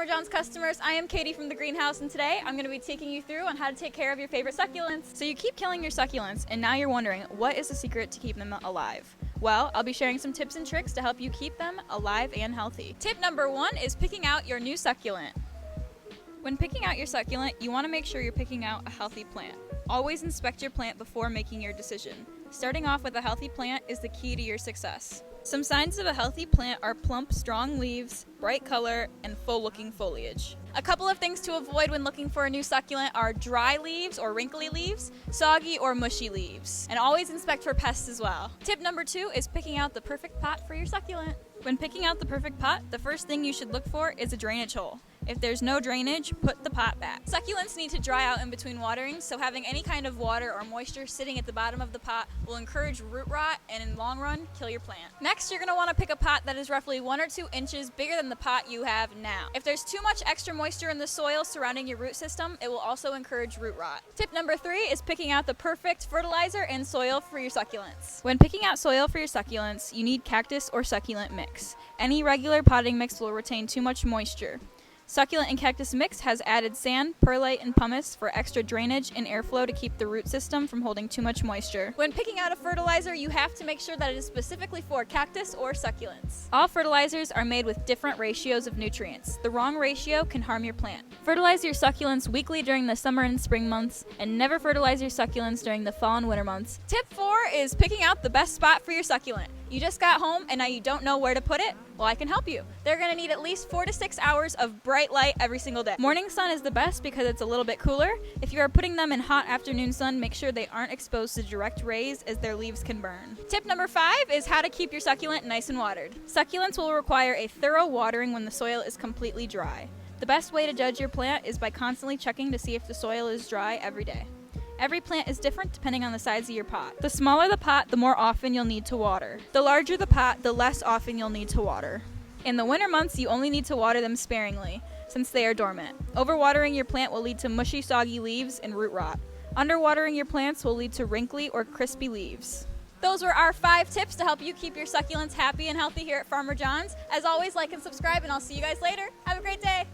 Farmer John's customers, I am Katie from the greenhouse, and today I'm going to be taking you through on how to take care of your favorite succulents. So you keep killing your succulents, and now you're wondering, what is the secret to keep them alive? Well, I'll be sharing some tips and tricks to help you keep them alive and healthy. Tip number 1 is picking out your new succulent. When picking out your succulent, you want to make sure you're picking out a healthy plant. Always inspect your plant before making your decision. Starting off with a healthy plant is the key to your success. Some signs of a healthy plant are plump, strong leaves, bright color, and full-looking foliage. A couple of things to avoid when looking for a new succulent are dry leaves or wrinkly leaves, soggy or mushy leaves, and always inspect for pests as well. Tip number 2 is picking out the perfect pot for your succulent. When picking out the perfect pot, the first thing you should look for is a drainage hole. If there's no drainage, put the pot back. Succulents need to dry out in between waterings, so having any kind of water or moisture sitting at the bottom of the pot will encourage root rot and in the long run, kill your plant. Next, you're going to want to pick a pot that is roughly 1 or 2 inches bigger than the pot you have now. If there's too much extra moisture in the soil surrounding your root system, it will also encourage root rot. Tip number 3 is picking out the perfect fertilizer and soil for your succulents. When picking out soil for your succulents, you need cactus or succulent mix. Any regular potting mix will retain too much moisture. Succulent and cactus mix has added sand, perlite, and pumice for extra drainage and airflow to keep the root system from holding too much moisture. When picking out a fertilizer, you have to make sure that it is specifically for cactus or succulents. All fertilizers are made with different ratios of nutrients. The wrong ratio can harm your plant. Fertilize your succulents weekly during the summer and spring months, and never fertilize your succulents during the fall and winter months. Tip 4 is picking out the best spot for your succulent. You just got home and now you don't know where to put it? Well, I can help you. They're going to need at least 4 to 6 hours of bright light every single day. Morning sun is the best because it's a little bit cooler. If you are putting them in hot afternoon sun, make sure they aren't exposed to direct rays as their leaves can burn. Tip number 5 is how to keep your succulent nice and watered. Succulents will require a thorough watering when the soil is completely dry. The best way to judge your plant is by constantly checking to see if the soil is dry every day. Every plant is different depending on the size of your pot. The smaller the pot, the more often you'll need to water. The larger the pot, the less often you'll need to water. In the winter months, you only need to water them sparingly, since they are dormant. Overwatering your plant will lead to mushy, soggy leaves and root rot. Underwatering your plants will lead to wrinkly or crispy leaves. Those were our 5 tips to help you keep your succulents happy and healthy here at Farmer John's. As always, like and subscribe, and I'll see you guys later. Have a great day.